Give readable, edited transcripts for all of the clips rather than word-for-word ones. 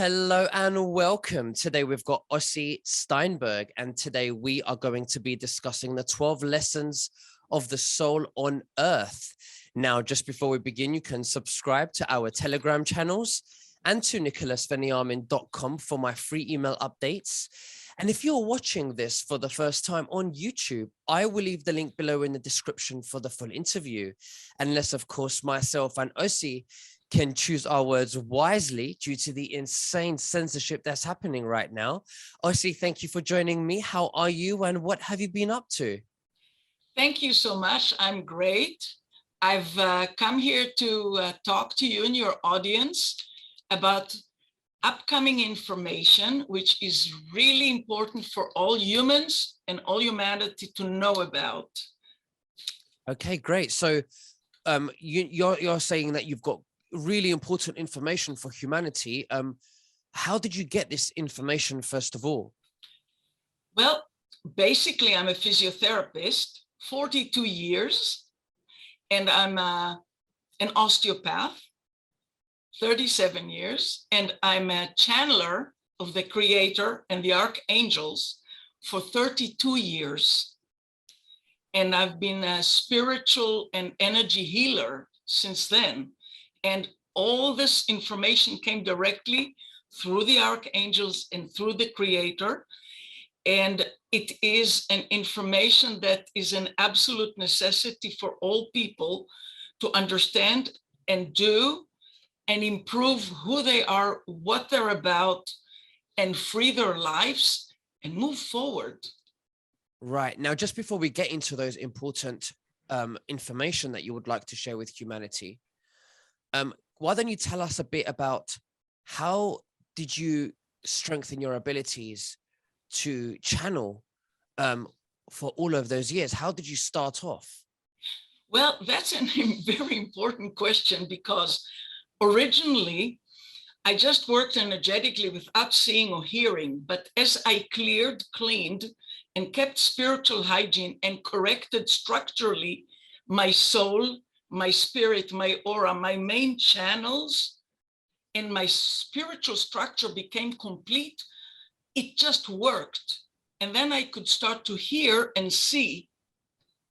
Hello and welcome. Today we've got Osie Steinberg, and today we are going to be discussing the 12 lessons of the soul on earth. Now, just before we begin, you can subscribe to our Telegram channels and to nicholasveniamin.com for my free email updates. And if you're watching this for the first time on YouTube, I will leave the link below in the description for the full interview. Unless, of course, myself and Osie can choose our words wisely due to the insane censorship that's happening right now. Osie, thank you for joining me. How are you and what have you been up to? Thank you so much. I'm great. I've come here to talk to you and your audience about upcoming information, which is really important for all humans and all humanity to know about. Okay, great. So you're saying that you've got really important information for humanity. How did you get this information, first of all? Well, basically, I'm a physiotherapist, 42 years, and I'm an osteopath, 37 years, and I'm a channeler of the Creator and the Archangels for 32 years. And I've been a spiritual and energy healer since then. And all this information came directly through the archangels and through the Creator. And it is an information that is an absolute necessity for all people to understand and do and improve who they are, what they're about, and free their lives and move forward. Right. Now, just before we get into those important information that you would like to share with humanity, why don't you tell us a bit about how did you strengthen your abilities to channel for all of those years? How did you start off? Well, that's a very important question, because originally I just worked energetically without seeing or hearing. But as I cleaned, and kept spiritual hygiene and corrected structurally my soul, my spirit, my aura, my main channels, and my spiritual structure became complete, it just worked. And then I could start to hear and see.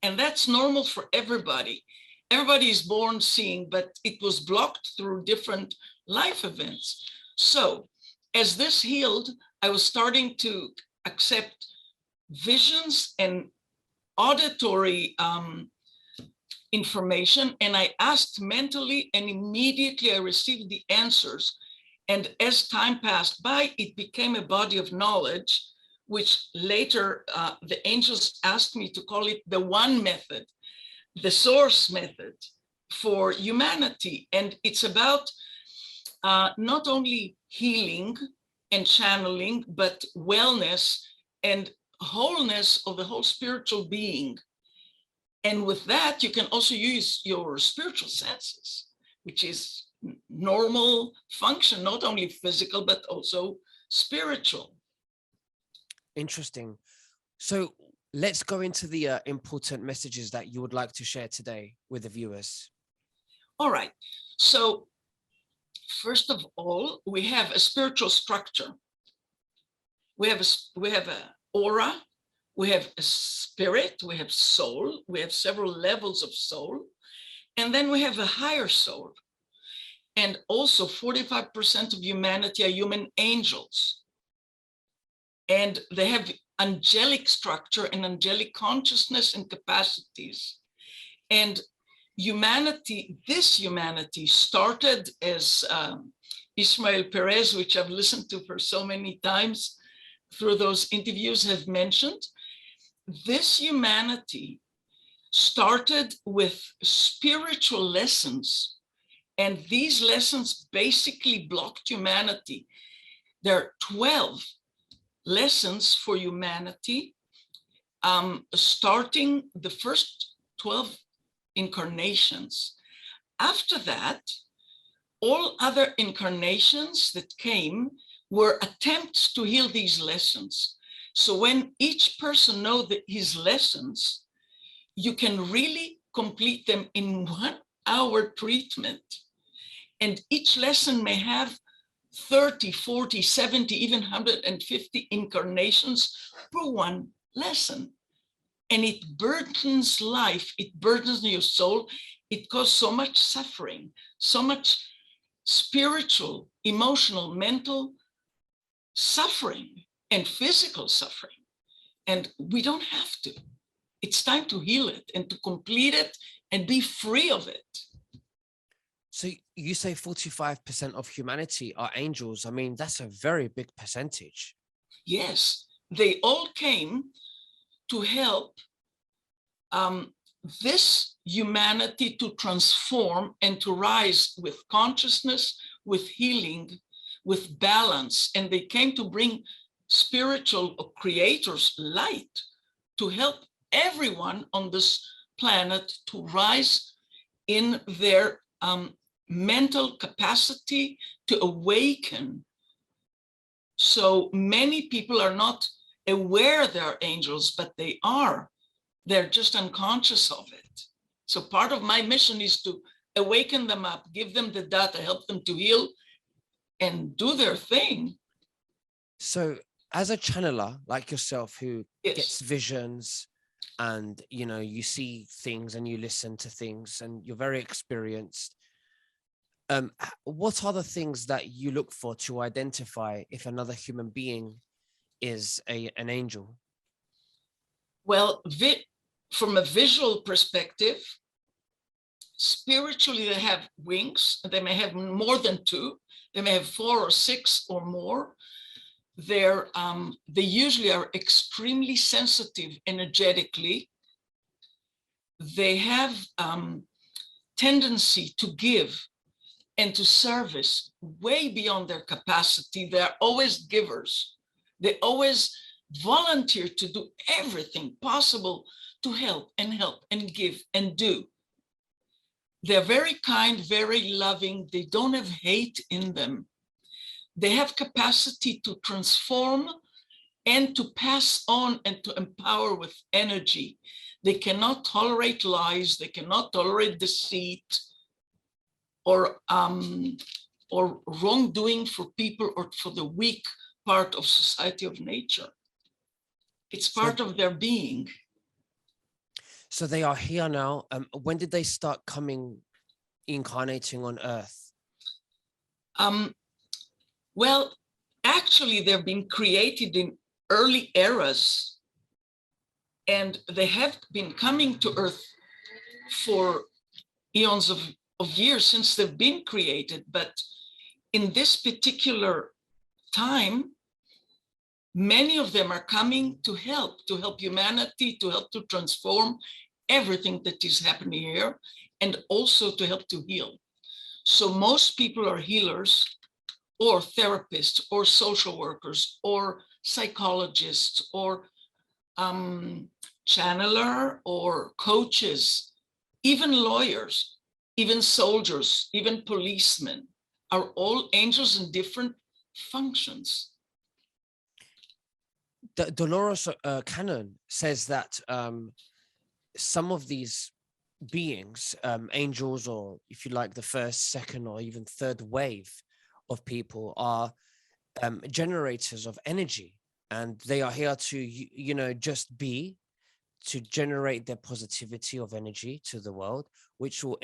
And that's normal for everybody. Everybody is born seeing, but it was blocked through different life events. So as this healed, I was starting to accept visions and auditory information, and I asked mentally, and immediately I received the answers. And as time passed by, it became a body of knowledge, which later the angels asked me to call it the one method, the source method for humanity. And it's about not only healing and channeling, but wellness and wholeness of the whole spiritual being. And with that, you can also use your spiritual senses, which is normal function, not only physical, but also spiritual. Interesting. So let's go into the important messages that you would like to share today with the viewers. All right. So first of all, we have a spiritual structure. We have a aura, we have a spirit, we have soul, we have several levels of soul, and then we have a higher soul. And also 45% of humanity are human angels. And they have angelic structure and angelic consciousness and capacities. And humanity, this humanity started as Ismael Perez, which I've listened to for so many times, through those interviews have mentioned. This humanity started with spiritual lessons, and these lessons basically blocked humanity. There are 12 lessons for humanity, starting the first 12 incarnations. After that, all other incarnations that came were attempts to heal these lessons. So when each person knows his lessons, you can really complete them in 1 hour treatment. And each lesson may have 30, 40, 70, even 150 incarnations per one lesson. And it burdens life, it burdens your soul, it causes so much suffering, so much spiritual, emotional, mental suffering, and physical suffering. And we don't have to. It's time to heal it and to complete it and be free of it. So you say 45% of humanity are angels. I mean, that's a very big percentage. Yes, they all came to help this humanity to transform and to rise with consciousness, with healing, with balance. And they came to bring spiritual creators light to help everyone on this planet to rise in their mental capacity to awaken. So many people are not aware they're angels, but they are. They're just unconscious of it. So part of my mission is to awaken them up, give them the data, help them to heal and do their thing. So as a channeler like yourself who Yes. gets visions and, you know, you see things and you listen to things and you're very experienced, what are the things that you look for to identify if another human being is an angel? Well, from a visual perspective, spiritually, they have wings. They may have more than two. They may have 4 or 6 or more. They usually are extremely sensitive energetically. They have tendency to give and to service way beyond their capacity. They're always givers. They always volunteer to do everything possible to help and give and do. They're very kind, very loving. They don't have hate in them. They have capacity to transform and to pass on and to empower with energy. They cannot tolerate lies. They cannot tolerate deceit or wrongdoing for people or for the weak part of society of nature. It's part of their being. So they are here now. When did they start incarnating on Earth? Well, actually, they've been created in early eras, and they have been coming to Earth for eons of years since they've been created. But in this particular time, many of them are coming to help humanity, to help to transform everything that is happening here, and also to help to heal. So most people are healers or therapists or social workers or psychologists or channeler or coaches, even lawyers, even soldiers, even policemen are all angels in different functions. Dolores Cannon says that some of these beings, angels, or if you like, the first, second, or even third wave of people are generators of energy, and they are here to, you know, just be, to generate their positivity of energy to the world, which will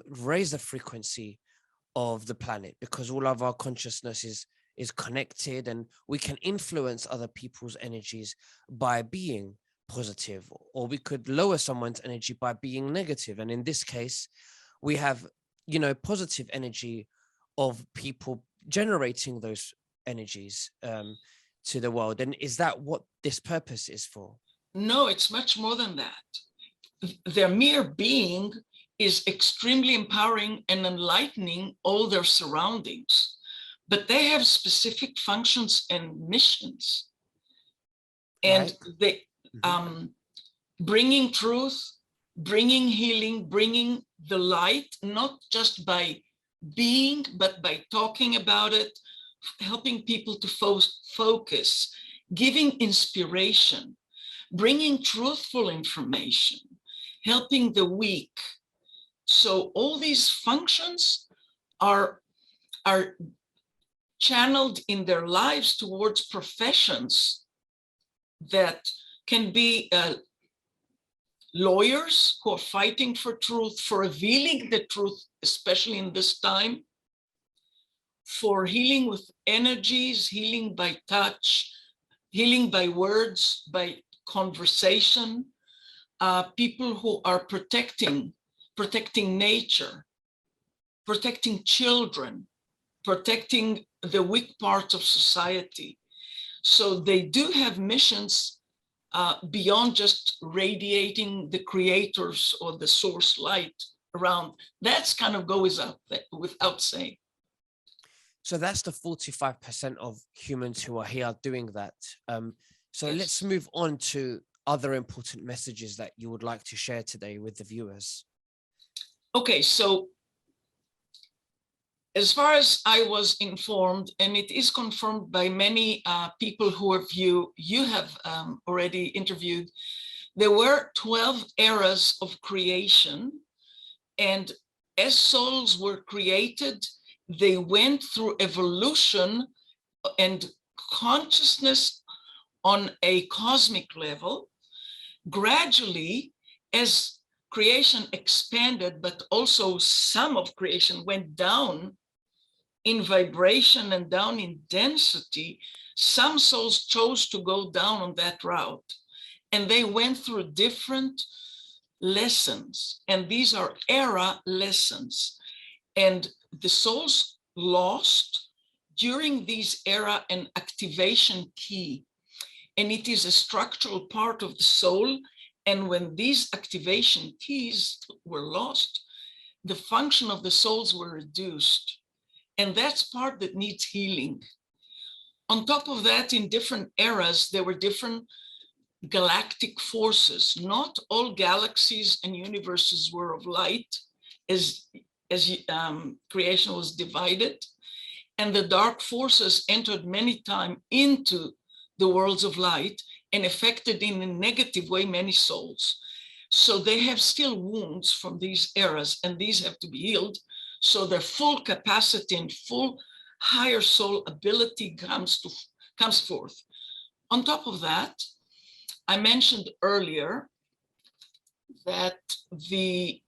raise the frequency of the planet, because all of our consciousness is connected, and we can influence other people's energies by being positive, or we could lower someone's energy by being negative. And in this case, we have, you know, positive energy of people generating those energies to the world. And is that what this purpose is for? No, it's much more than that. Their mere being is extremely empowering and enlightening all their surroundings, but they have specific functions and missions. And they bringing truth, bringing healing, bringing the light, not just by being, but by talking about it, helping people to focus, giving inspiration, bringing truthful information, helping the weak. So all these functions are channeled in their lives towards professions that can be lawyers who are fighting for truth, for revealing the truth, especially in this time, for healing with energies, healing by touch, healing by words, by conversation, people who are protecting nature, protecting children, protecting the weak parts of society. So they do have missions beyond just radiating the creators or the source light around. That's kind of goes out without saying. So that's the 45% of humans who are here doing that. So Yes. let's move on to other important messages that you would like to share today with the viewers. Okay, so as far as I was informed, and it is confirmed by many people who have you have already interviewed, there were 12 eras of creation. And as souls were created, they went through evolution and consciousness on a cosmic level. Gradually, as creation expanded, but also some of creation went down in vibration and down in density, some souls chose to go down on that route. And they went through different lessons. And these are era lessons. And the souls lost during these era an activation key. And it is a structural part of the soul. And when these activation keys were lost, the function of the souls were reduced. And that's part that needs healing. On top of that, in different eras, there were different galactic forces. Not all galaxies and universes were of light as creation was divided. And the dark forces entered many times into the worlds of light and affected in a negative way many souls. So they have still wounds from these eras, and these have to be healed. So their full capacity and full higher soul ability comes forth. On top of that, I mentioned earlier that this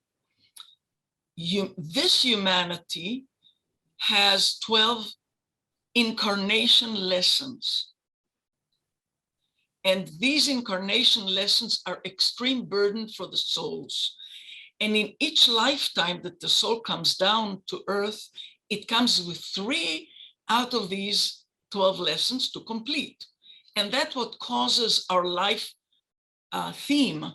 humanity has 12 incarnation lessons. And these incarnation lessons are extreme burden for the souls. And in each lifetime that the soul comes down to earth, it comes with 3 out of these 12 lessons to complete. And that's what causes our life theme,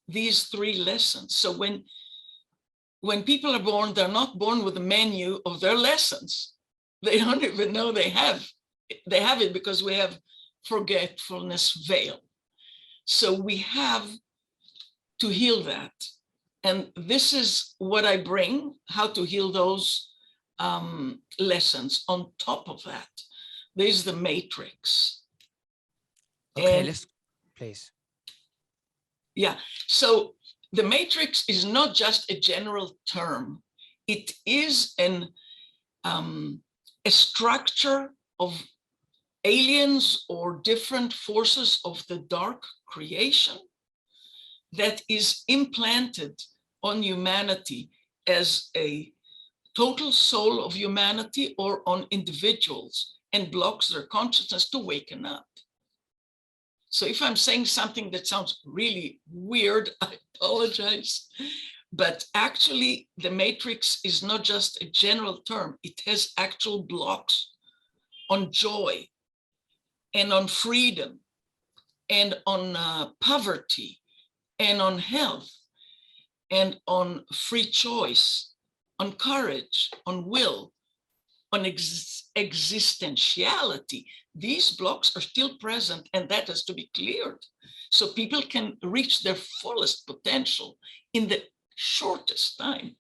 these 3 lessons. So when people are born, they're not born with a menu of their lessons. They don't even know they have it because we have forgetfulness veil. So we have to heal that. And this is what I bring, how to heal those lessons. On top of that, there's the matrix. Okay, let's, please. Yeah, so the matrix is not just a general term. It is a structure of aliens or different forces of the dark creation that is implanted on humanity as a total soul of humanity or on individuals and blocks their consciousness to waken up. So if I'm saying something that sounds really weird, I apologize. But actually, the matrix is not just a general term. It has actual blocks on joy and on freedom and on poverty and on health and on free choice, on courage, on will, on existentiality. These blocks are still present, and that has to be cleared so people can reach their fullest potential in the shortest time.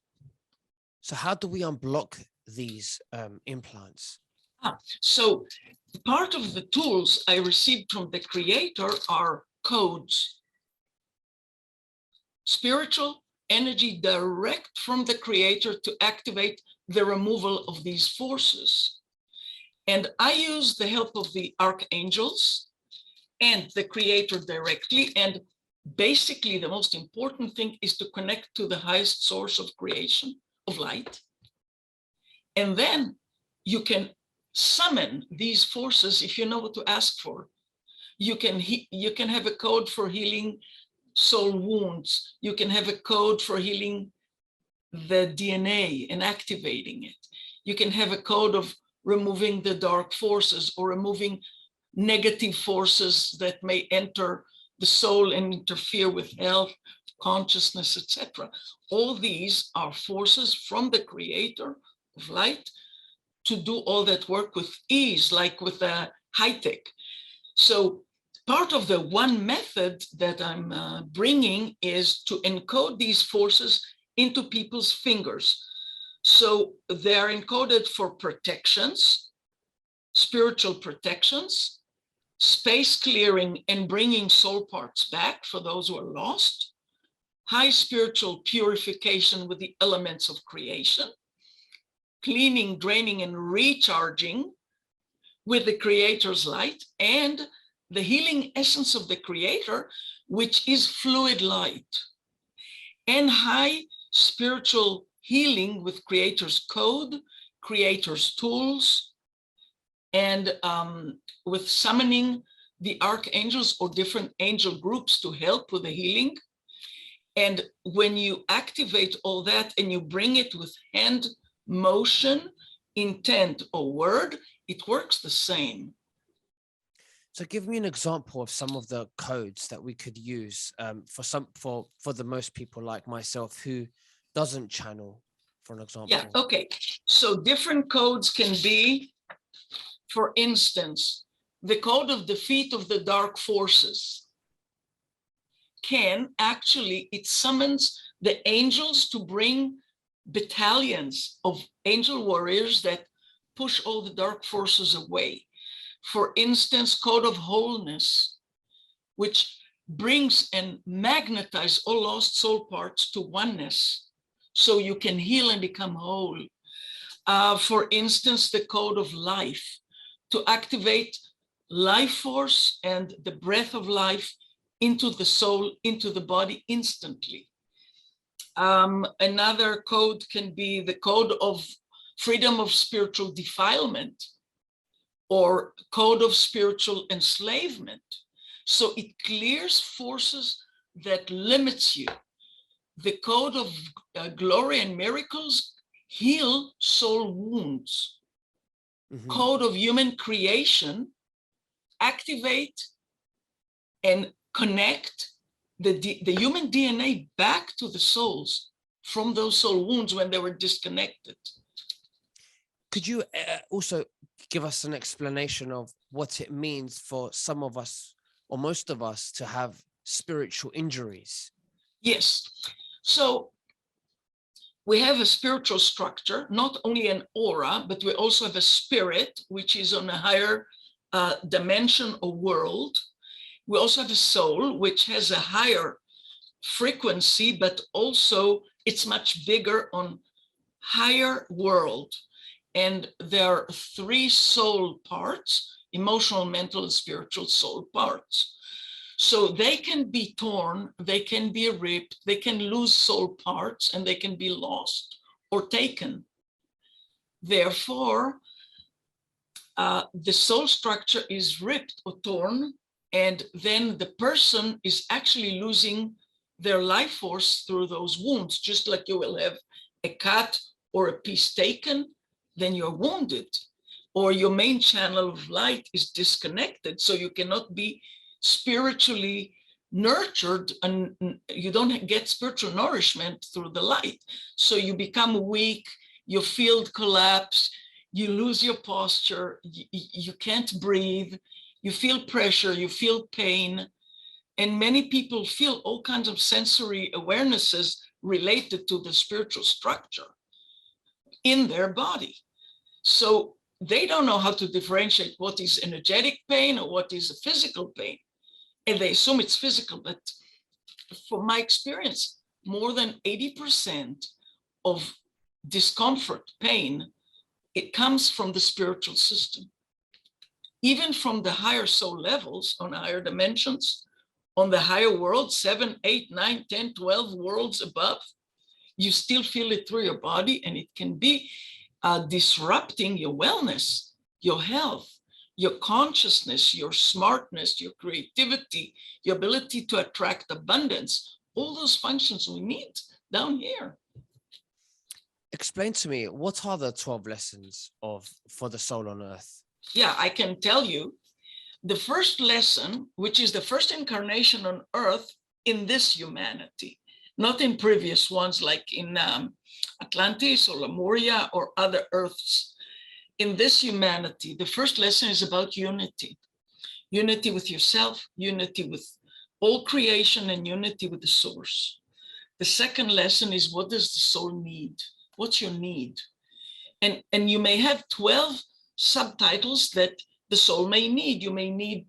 So how do we unblock these implants? So part of the tools I received from the creator are codes, spiritual energy direct from the creator to activate the removal of these forces. And I use the help of the archangels and the creator directly. And basically, the most important thing is to connect to the highest source of creation, of light. And then you can summon these forces if you know what to ask for. You can have a code for healing soul wounds. You can have a code for healing the DNA and activating it. You can have a code of removing the dark forces or removing negative forces that may enter the soul and interfere with health, consciousness, etc. All these are forces from the creator of light to do all that work with ease, like with a high tech. So part of the one method that I'm bringing is to encode these forces into people's fingers. So they're encoded for protections, spiritual protections, space clearing and bringing soul parts back for those who are lost, high spiritual purification with the elements of creation, cleaning, draining, and recharging with the creator's light, and the healing essence of the creator, which is fluid light, and high spiritual healing with creator's code, creator's tools, and with summoning the archangels or different angel groups to help with the healing. And when you activate all that and you bring it with hand motion, intent, or word, it works the same. So give me an example of some of the codes that we could use for the most people like myself who doesn't channel, for an example. Yeah, okay. So different codes can be, for instance, the code of defeat of the dark forces can actually, it summons the angels to bring battalions of angel warriors that push all the dark forces away. For instance, code of wholeness, which brings and magnetizes all lost soul parts to oneness, so you can heal and become whole. For instance, the code of life, to activate life force and the breath of life into the soul, into the body instantly. Another code can be the code of freedom of spiritual defilement or code of spiritual enslavement. So it clears forces that limits you. The code of glory and miracles heal soul wounds. Mm-hmm. Code of human creation activate and connect the human DNA back to the souls from those soul wounds when they were disconnected. Could you also give us an explanation of what it means for some of us or most of us to have spiritual injuries? Yes. So we have a spiritual structure, not only an aura, but we also have a spirit, which is on a higher dimension or world. We also have a soul, which has a higher frequency, but also it's much bigger on higher world. And there are three soul parts: emotional, mental, and spiritual soul parts. So they can be torn, they can be ripped, they can lose soul parts, and they can be lost or taken. Therefore, the soul structure is ripped or torn, and then the person is actually losing their life force through those wounds. Just like you will have a cut or a piece taken, then you're wounded, or your main channel of light is disconnected, so you cannot be spiritually nurtured, and you don't get spiritual nourishment through the light. So you become weak, your field collapse, you lose your posture, you can't breathe, you feel pressure, you feel pain. And many people feel all kinds of sensory awarenesses related to the spiritual structure in their body. So they don't know how to differentiate what is energetic pain or what is a physical pain. And they assume it's physical, but from my experience, more than 80% of discomfort, pain, it comes from the spiritual system. Even from the higher soul levels, on higher dimensions, on the higher world, 7, 8, 9, 10, 12 worlds above, you still feel it through your body, and it can be disrupting your wellness, your health, your consciousness, your smartness, your creativity, your ability to attract abundance, all those functions we need down here. Explain to me, what are the 12 lessons for the soul on earth? Yeah, I can tell you. The first lesson, which is the first incarnation on earth in this humanity, not in previous ones like in Atlantis or Lemuria or other earths. In this humanity, the first lesson is about unity. Unity with yourself, unity with all creation, and unity with the source. The second lesson is, what does the soul need? What's your need? And you may have 12 subtitles that the soul may need. You may need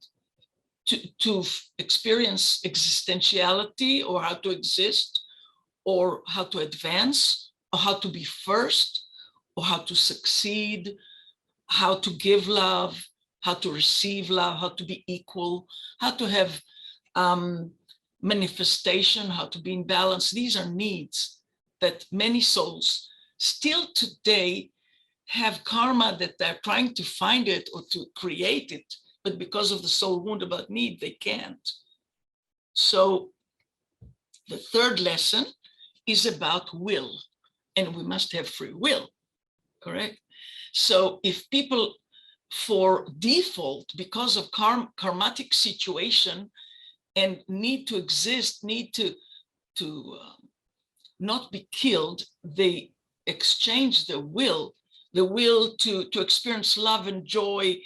to experience existentiality, or how to exist, or how to advance, or how to be first, or how to succeed, how to give love, how to receive love, how to be equal, how to have manifestation, how to be in balance. These are needs that many souls still today have karma that they're trying to find it or to create it, but because of the soul wound about need, they can't. So the third lesson is about will, and we must have free will, correct? So if people, for default, because of karmatic situation and need to exist, need to not be killed, they exchange the will to experience love and joy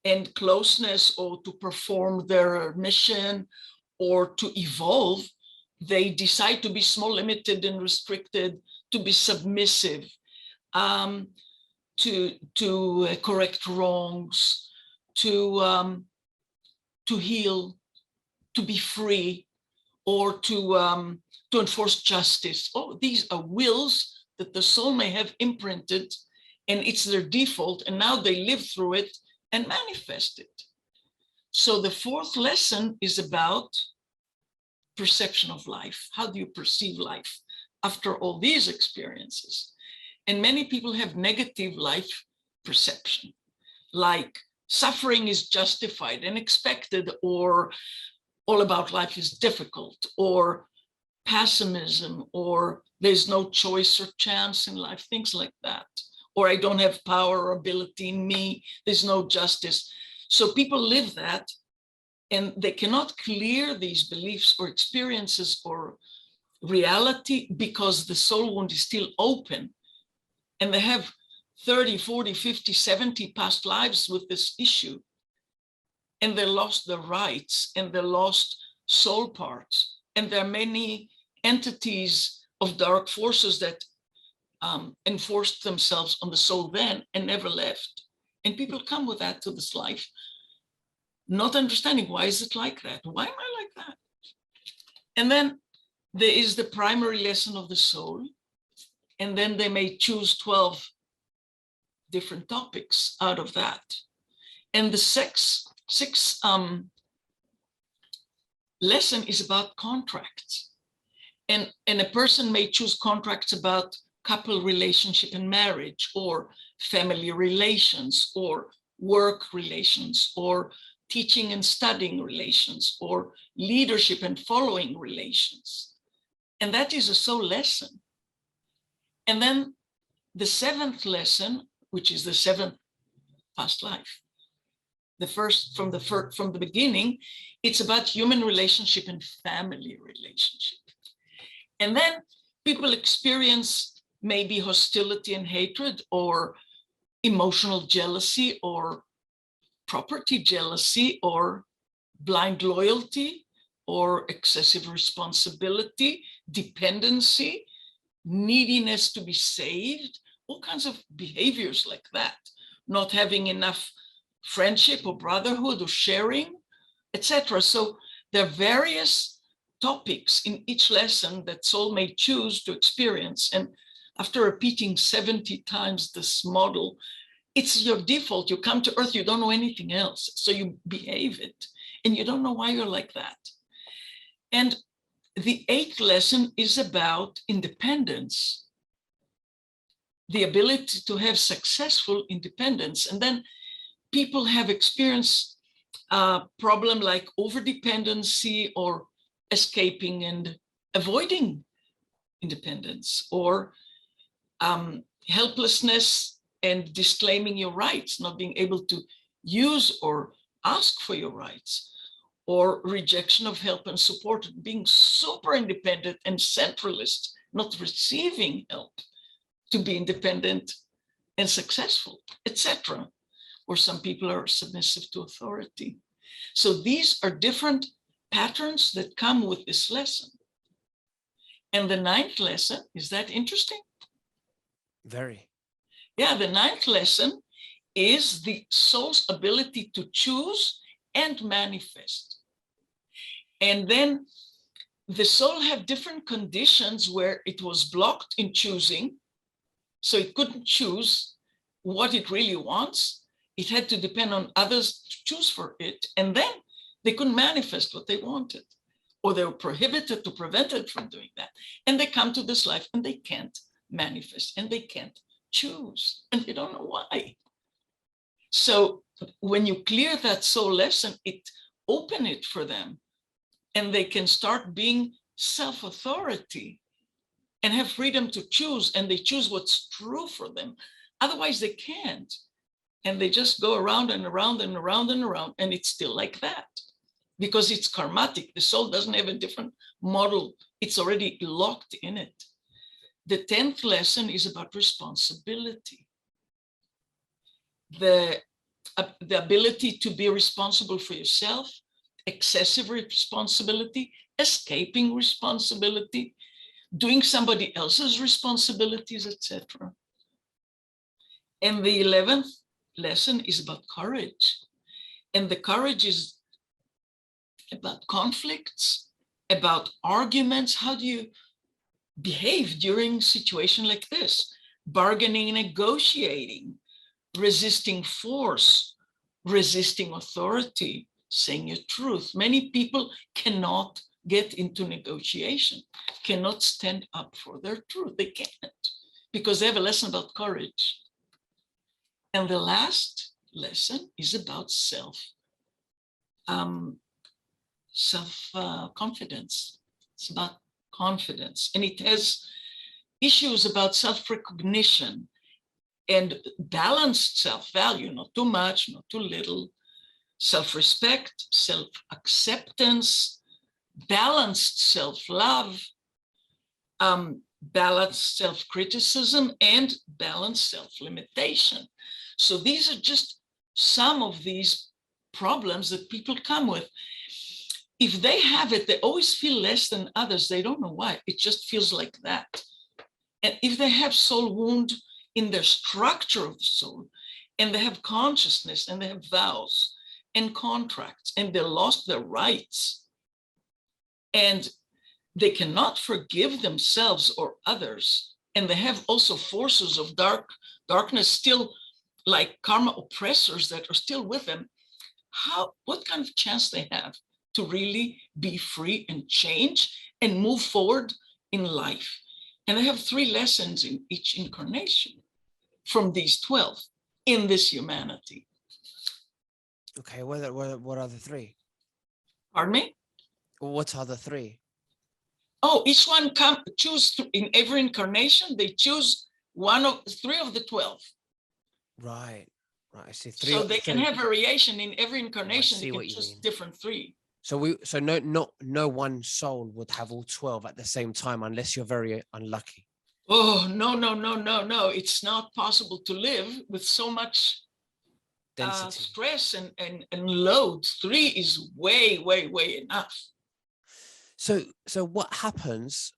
and closeness, or to perform their mission, or to evolve. They decide to be small, limited, and restricted, to be submissive, to correct wrongs, to heal, to be free, or to enforce justice. Oh, these are wills that the soul may have imprinted, and it's their default, and now they live through it and manifest it. So the fourth lesson is about perception of life. How do you perceive life after all these experiences? And many people have negative life perception, like suffering is justified and expected, or all about life is difficult, or pessimism, or there's no choice or chance in life, things like that. Or I don't have power or ability in me, there's no justice. So people live that, and they cannot clear these beliefs or experiences or reality, because the soul wound is still open, and they have 30, 40, 50, 70 past lives with this issue, and they lost their rights, and they lost soul parts, and there are many entities of dark forces that enforced themselves on the soul then and never left. And people come with that to this life, not understanding, why is it like that? Why am I like that? And then there is the primary lesson of the soul, and then they may choose 12 different topics out of that. And the sixth lesson is about contracts. And a person may choose contracts about couple relationship and marriage, or family relations, or work relations, or teaching and studying relations, or leadership and following relations. And that is a soul lesson. And then the seventh lesson, which is the seventh past life, the first from the beginning, it's about human relationship and family relationship. And then people experience maybe hostility and hatred, or emotional jealousy, or property jealousy, or blind loyalty, or excessive responsibility, dependency, neediness to be saved, all kinds of behaviors like that, not having enough friendship or brotherhood or sharing, etc. So there are various topics in each lesson that soul may choose to experience. And after repeating 70 times this model, it's your default. You come to earth, you don't know anything else. So you behave it and you don't know why you're like that. And the 8th lesson is about independence, the ability to have successful independence. And then people have experienced a problem like overdependency or escaping and avoiding independence, or helplessness and disclaiming your rights, not being able to use or ask for your rights, or rejection of help and support, being super independent and centralist, not receiving help to be independent and successful, etc. Or some people are submissive to authority. So these are different patterns that come with this lesson. And the 9th lesson, is that interesting? Very. Yeah, the 9th lesson is the soul's ability to choose and manifest. And then the soul had different conditions where it was blocked in choosing. So it couldn't choose what it really wants. It had to depend on others to choose for it. And then they couldn't manifest what they wanted, or they were prohibited to prevent it from doing that. And they come to this life and they can't manifest and they can't choose, and they don't know why. So when you clear that soul lesson, it open it for them, and they can start being self-authority and have freedom to choose, and they choose what's true for them. Otherwise they can't. And they just go around and around and around and around, and it's still like that because it's karmatic. The soul doesn't have a different model. It's already locked in it. The 10th lesson is about responsibility. The ability to be responsible for yourself, excessive responsibility, escaping responsibility, doing somebody else's responsibilities, etc. And the 11th lesson is about courage. And the courage is about conflicts, about arguments. How do you behave during a situation like this? Bargaining, negotiating, resisting force, resisting authority, saying your truth. Many people cannot get into negotiation, cannot stand up for their truth. They can't, because they have a lesson about courage. And the last lesson is about self-confidence. It's about confidence, and it has issues about self-recognition and balanced self-value, not too much, not too little, self-respect, self-acceptance, balanced self-love, balanced self-criticism, and balanced self-limitation. So these are just some of these problems that people come with. If they have it, they always feel less than others. They don't know why. It just feels like that. And if they have soul wound in their structure of the soul, and they have consciousness, and they have vows and contracts, and they lost their rights, and they cannot forgive themselves or others, and they have also forces of darkness still, like karma oppressors that are still with them, what kind of chance they have to really be free and change and move forward in life? And I have 3 lessons in each incarnation from these 12 in this humanity. Okay, what are the 3? Pardon me? What are the 3? Oh, each one choose in every incarnation. They choose 3 of the 12. Right. I see 3. So they can have variation in every incarnation. They can choose different 3. So no one soul would have all 12 at the same time unless you're very unlucky. Oh, no. It's not possible to live with so much stress and load. 3 is way enough. So what happens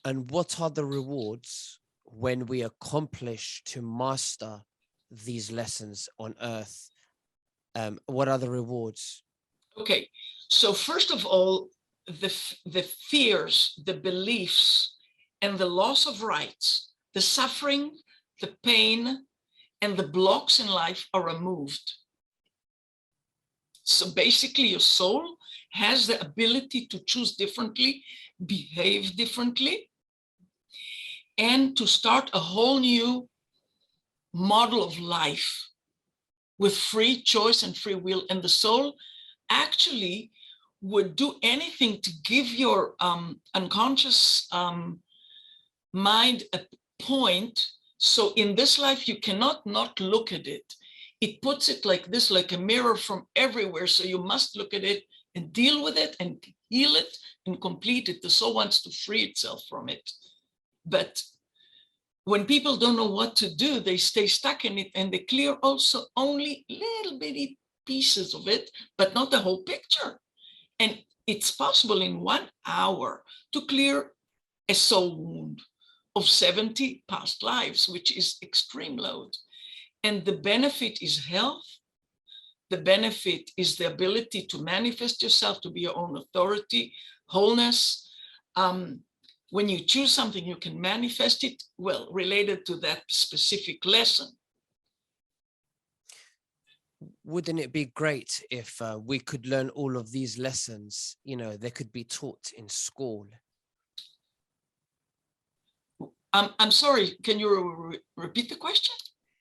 and what are the rewards when we accomplish to master these lessons on earth? What are the rewards? Okay, so first of all, the fears, the beliefs, and the loss of rights, the suffering, the pain, and the blocks in life are removed. So basically your soul has the ability to choose differently, behave differently, and to start a whole new model of life with free choice and free will. And the soul actually would do anything to give your unconscious mind a point. So in this life, you cannot not look at it. It puts it like this, like a mirror from everywhere. So you must look at it and deal with it and heal it and complete it. The soul wants to free itself from it. But when people don't know what to do, they stay stuck in it, and they clear also only little bitty pieces of it, but not the whole picture. And it's possible in 1 hour to clear a soul wound of 70 past lives, which is extreme load. And the benefit is health. The benefit is the ability to manifest yourself, to be your own authority, wholeness. When you choose something, you can manifest it, well, related to that specific lesson. Wouldn't it be great if we could learn all of these lessons? You know, they could be taught in school. I'm sorry, can you repeat the question?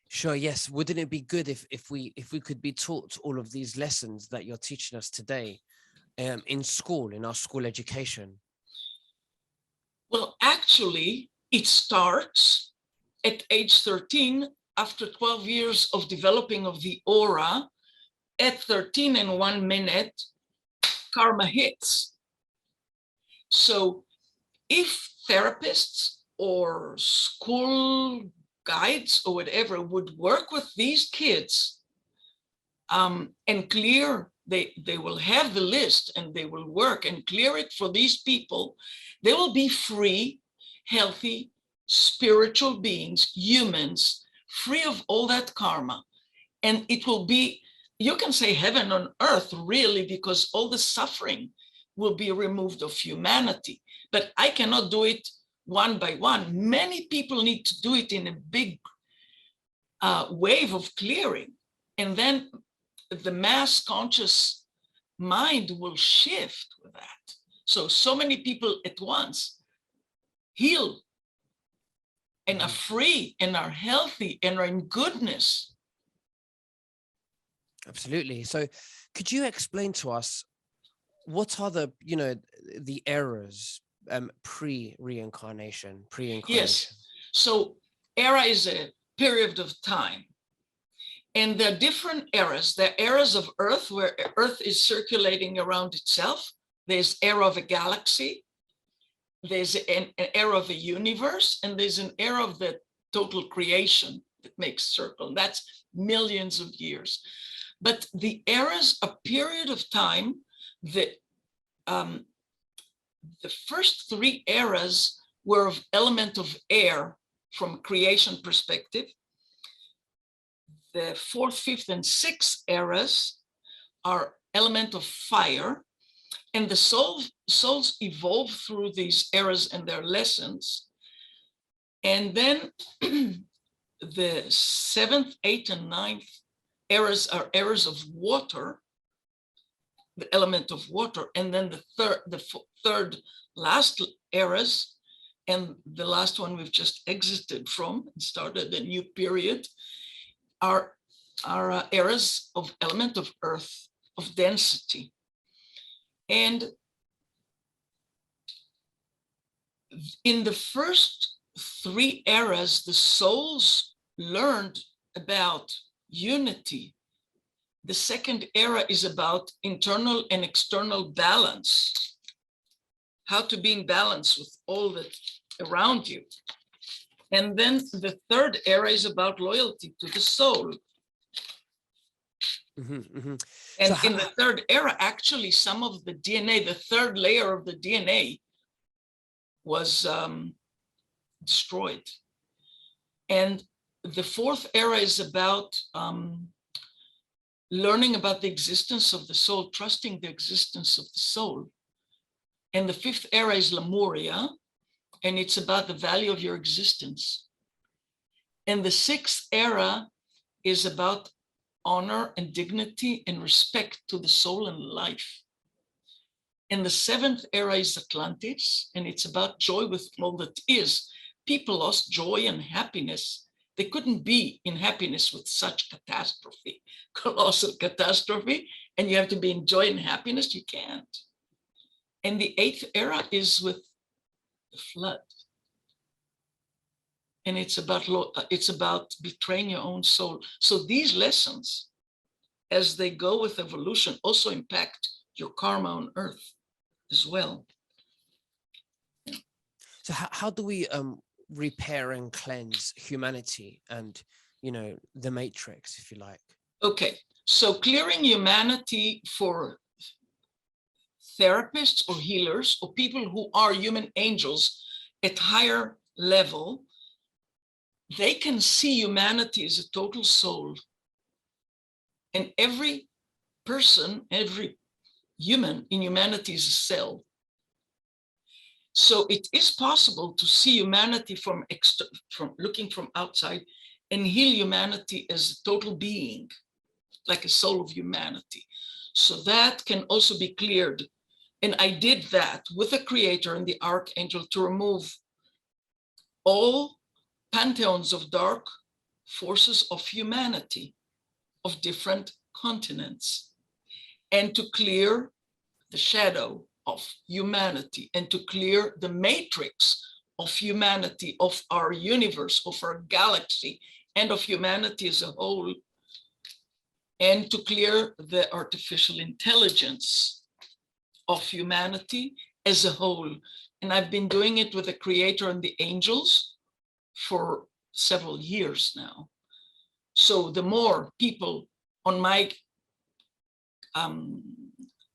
Sure, yes. Wouldn't it be good if we could be taught all of these lessons that you're teaching us today in school, in our school education? Well, actually, it starts at age 13, after 12 years of developing of the aura. At 13 and 1 minute, karma hits. So if therapists or school guides or whatever would work with these kids and clear, they will have the list and they will work and clear it for these people, they will be free, healthy, spiritual beings, humans, free of all that karma. And it will be, you can say heaven on earth, really, because all the suffering will be removed of humanity. But I cannot do it one by one. Many people need to do it in a big wave of clearing. And then the mass conscious mind will shift with that. So many people at once heal and are free and are healthy and are in goodness. Absolutely. So could you explain to us what are the, you know, the errors pre-reincarnation? Yes. So era is a period of time. And there are different eras. There are eras of Earth, where Earth is circulating around itself. There's era of a galaxy. There's an era of a universe. And there's an era of the total creation that makes circle. That's millions of years. But the eras, a period of time that the first 3 eras were of element of air from a creation perspective. The 4th, 5th, and 6th eras are element of fire. And the souls evolve through these eras and their lessons. And then the 7th, 8th, and 9th eras are eras of water, the element of water. And then the third last eras, and the last one we've just exited from and started a new period, are eras of element of earth, of density. And in the first 3 eras, the souls learned about unity. The second era is about internal and external balance, how to be in balance with all that around you. And then the third era is about loyalty to the soul. And so in the third era, actually, some of the DNA, the third layer of the DNA was destroyed. And the 4th era is about learning about the existence of the soul, trusting the existence of the soul. And the 5th era is Lemuria, and it's about the value of your existence. And the 6th era is about honor and dignity and respect to the soul and life. And the seventh era is Atlantis, and it's about joy with all that is. People lost joy and happiness. They couldn't be in happiness with such catastrophe, colossal catastrophe, and you have to be in joy and happiness. You can't. And the eighth era is with the flood. And it's about betraying your own soul. So these lessons, as they go with evolution, also impact your karma on earth as well. So how do we repair and cleanse humanity and, the matrix, if you like? Okay, so clearing humanity for therapists or healers or people who are human angels at higher level, they can see humanity as a total soul. And every person, every human in humanity is a cell. So it is possible to see humanity from looking from outside and heal humanity as a total being, like a soul of humanity. So that can also be cleared. And I did that with the Creator and the Archangel to remove all pantheons of dark forces of humanity, of different continents, and to clear the shadow of humanity and to clear the matrix of humanity, of our universe, of our galaxy, and of humanity as a whole, and to clear the artificial intelligence of humanity as a whole. And I've been doing it with the Creator and the angels for several years now. So the more people on my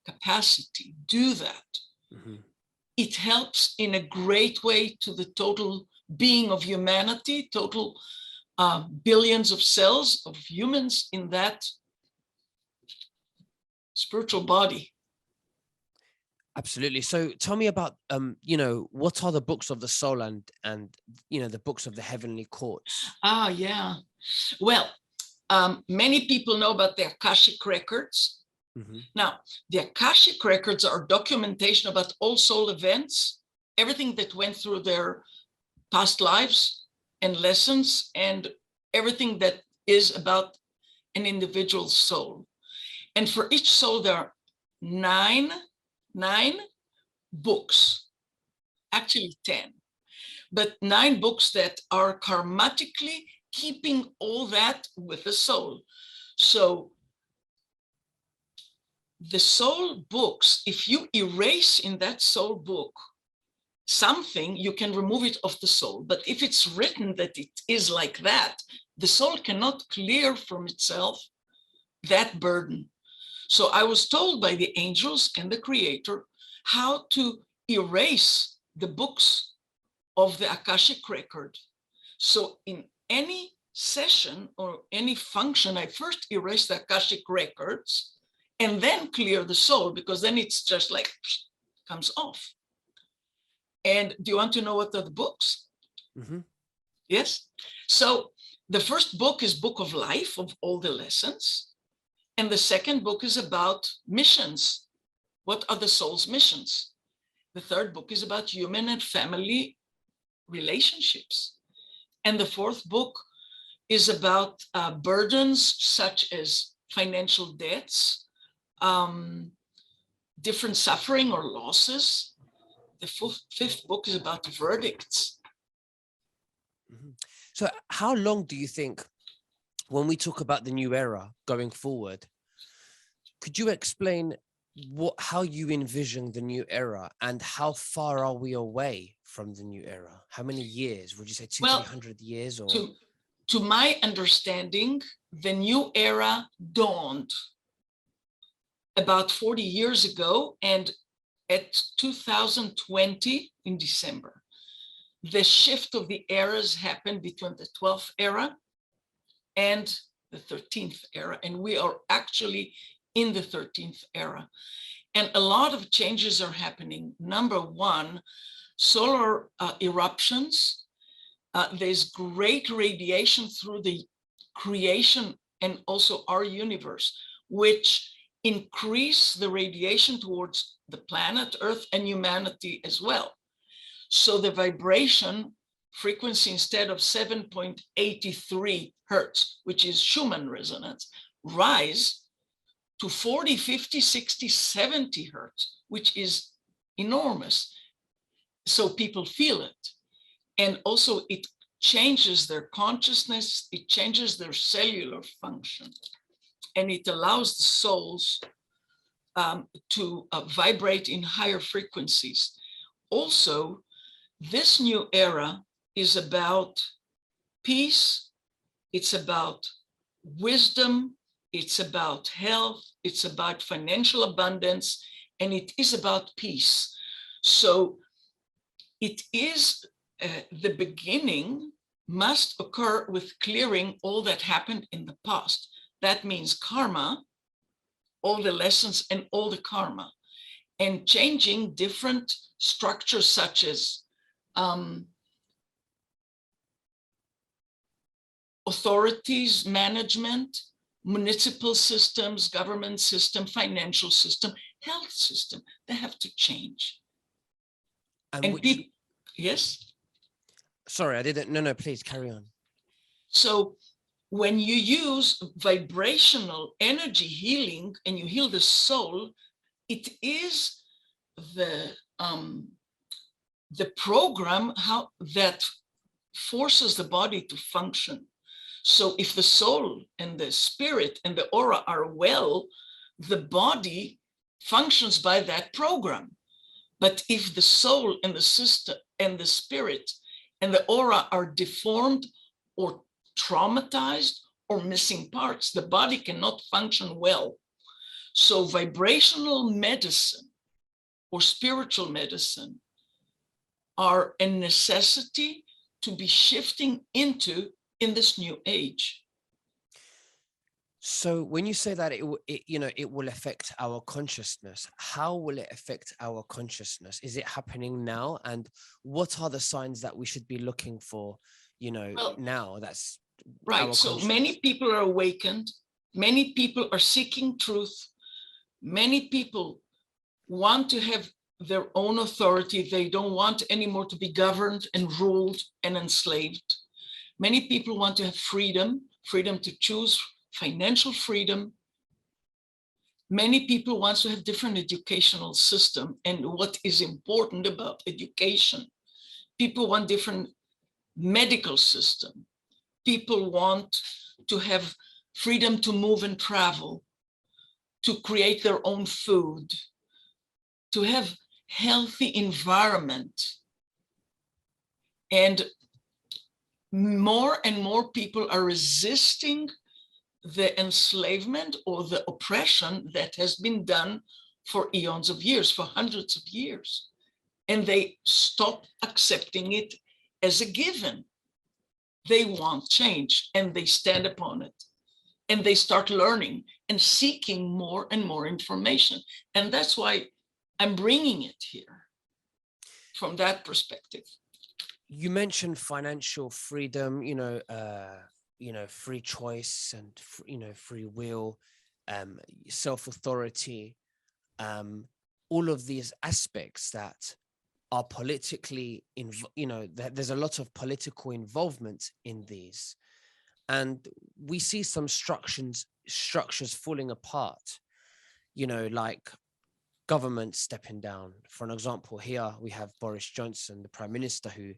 capacity do that, it helps in a great way to the total being of humanity, total billions of cells of humans in that spiritual body. Absolutely. So tell me about, what are the books of the soul and the books of the heavenly courts? Yeah. Well, many people know about the Akashic records. Now, the Akashic records are documentation about all soul events, everything that went through their past lives and lessons, and everything that is about an individual soul. And for each soul, there are nine books, actually 10, but 9 books that are karmatically keeping all that with the soul. So the soul books, if you erase in that soul book something, you can remove it off the soul. But if it's written that it is like that, the soul cannot clear from itself that burden. So I was told by the angels and the Creator how to erase the books of the Akashic record. So in any session or any function, I first erase the Akashic records and then clear the soul, because then it's just like comes off. And do you want to know what are the books? Yes. So the first book is Book of Life, of all the lessons. And the second book is about missions. What are the soul's missions? The third book is about human and family relationships. And the fourth book is about burdens such as financial debts, different suffering or losses. The fifth book is about verdicts. So how long do you think, when we talk about the new era going forward, could you explain how you envision the new era and how far are we away from the new era? How many years? Would you say 200-300 years? Or to my understanding, the new era dawned about 40 years ago, and at 2020 in December. The shift of the eras happened between the 12th era and the 13th era, and we are actually in the 13th era. And a lot of changes are happening. Number one, solar eruptions. There's great radiation through the creation and also our universe, which increase the radiation towards the planet Earth and humanity as well. So the vibration frequency, instead of 7.83 hertz, which is Schumann resonance, rise to 40, 50, 60, 70 hertz, which is enormous. So people feel it. And also it changes their consciousness, it changes their cellular function, and it allows the souls to vibrate in higher frequencies. Also, this new era is about peace, it's about wisdom, it's about health, it's about financial abundance, and it is about peace. So it is the beginning must occur with clearing all that happened in the past. That means karma, all the lessons and all the karma, and changing different structures such as authorities, management, municipal systems, government system, financial system, health system. They have to change. And people, yes? Sorry, I didn't. No, please carry on. So when you use vibrational energy healing and you heal the soul, it is the program that forces the body to function. So if the soul and the spirit and the aura are well, the body functions by that program. But if the soul and the system and the spirit and the aura are deformed or traumatized or missing parts, the body cannot function well. So vibrational medicine or spiritual medicine are a necessity to be shifting into in this new age. So when you say that it will affect our consciousness, how will it affect our consciousness? Is it happening now? And what are the signs that we should be looking for, now? That's right. So many people are awakened. Many people are seeking truth. Many people want to have their own authority. They don't want anymore to be governed and ruled and enslaved. Many people want to have freedom to choose, financial freedom. Many people want to have different educational system. And what is important about education, people want different medical system. People want to have freedom to move and travel, to create their own food, to have healthy environment. And more and more people are resisting the enslavement or the oppression that has been done for eons of years, for hundreds of years. And they stop accepting it as a given. They want change and they stand upon it. And they start learning and seeking more and more information. And that's why I'm bringing it here from that perspective. You mentioned financial freedom, free choice and, free will, self-authority, all of these aspects that are politically, there's a lot of political involvement in these. And we see some structures falling apart, like government stepping down. For an example, here we have Boris Johnson, the Prime Minister, who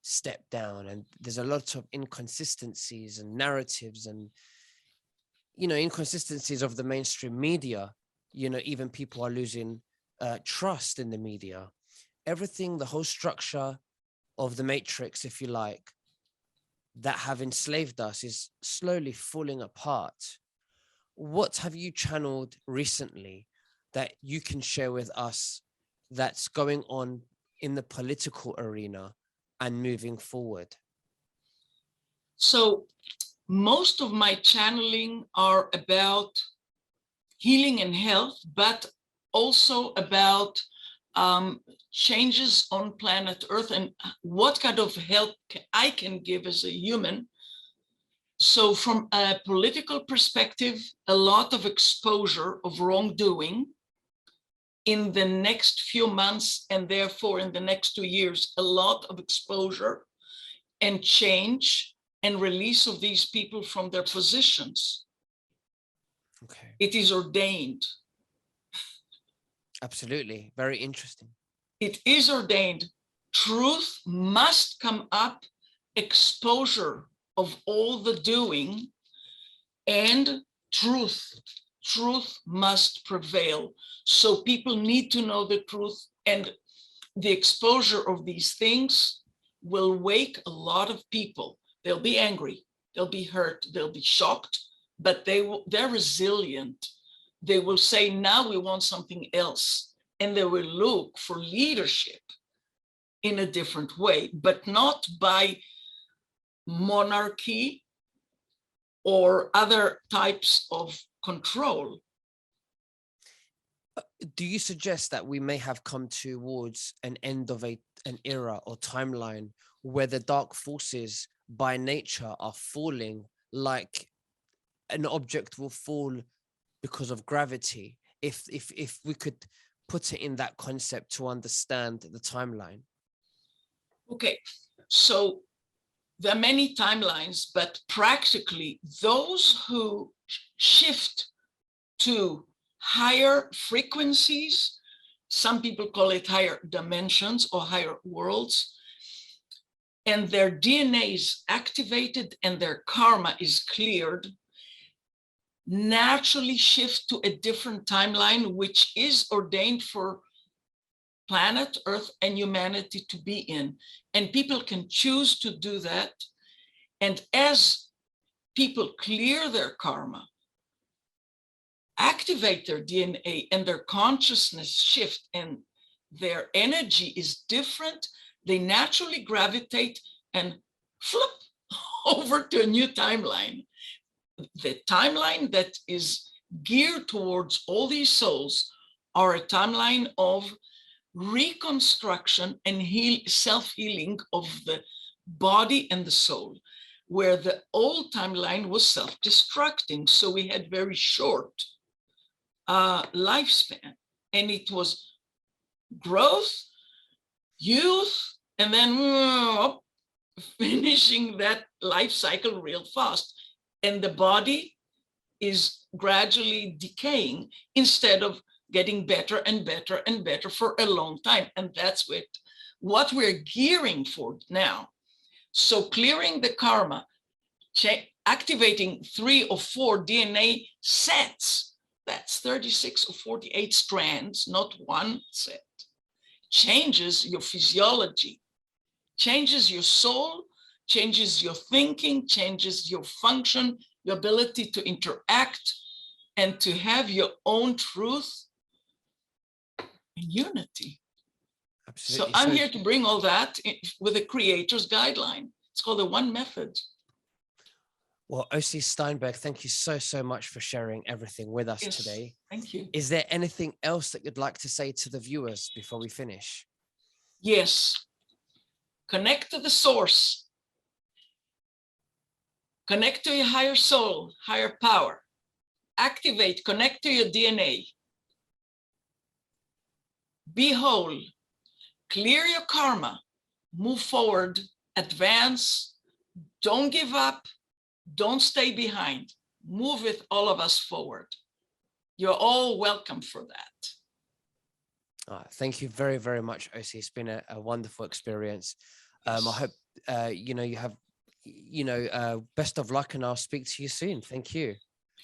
stepped down, and there's a lot of inconsistencies and narratives and inconsistencies of the mainstream media. Even people are losing trust in the media. Everything, the whole structure of the matrix, if you like, that have enslaved us is slowly falling apart. What have you channeled recently that you can share with us that's going on in the political arena and moving forward? So most of my channeling are about healing and health, but also about changes on planet Earth and what kind of help I can give as a human So from a political perspective, a lot of exposure of wrongdoing in the next few months, and therefore in the next 2 years, a lot of exposure and change and release of these people from their positions. Okay. It is ordained. Absolutely. Very interesting. It is ordained. Truth must come up, exposure of all the doing, and truth must prevail. So people need to know the truth, and the exposure of these things will wake a lot of people. They'll be angry, they'll be hurt, they'll be shocked, but they're resilient. They will say, now we want something else, and they will look for leadership in a different way, but not by monarchy or other types of control. Do you suggest that we may have come towards an end of an era or timeline where the dark forces by nature are falling, like an object will fall because of gravity? If we could put it in that concept to understand the timeline. Okay, so there are many timelines, but practically those who shift to higher frequencies, some people call it higher dimensions or higher worlds, and their DNA is activated and their karma is cleared, naturally shift to a different timeline, which is ordained for planet Earth and humanity to be in. And people can choose to do that. And as people clear their karma, activate their DNA, and their consciousness shift and their energy is different, they naturally gravitate and flip over to a new timeline. The timeline that is geared towards all these souls are a timeline of reconstruction and self-healing of the body and the soul, where the old timeline was self-destructing. So we had very short lifespan, and it was growth, youth, and then finishing that life cycle real fast. And the body is gradually decaying instead of getting better and better and better for a long time. And that's what we're gearing for now. So clearing the karma, activating 3 or 4 DNA sets, that's 36 or 48 strands, not one set, changes your physiology, changes your soul, changes your thinking, changes your function, your ability to interact and to have your own truth and unity. Absolutely. So I'm here to bring all that with a creator's guideline. It's called the One Method. Well, Osie Steinberg, thank you so much for sharing everything with us today. Thank you. Is there anything else that you'd like to say to the viewers before we finish? Yes. Connect to the source. Connect to your higher soul, higher power. Activate, connect to your DNA. Be whole. Clear your karma. Move forward. Advance. Don't give up. Don't stay behind. Move with all of us forward. You're all welcome for that. Thank you very much, Osie. It's been a wonderful experience. Yes. I hope you have best of luck, and I'll speak to you soon. Thank you.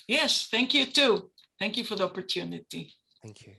Yes, thank you too. Thank you for the opportunity. Thank you.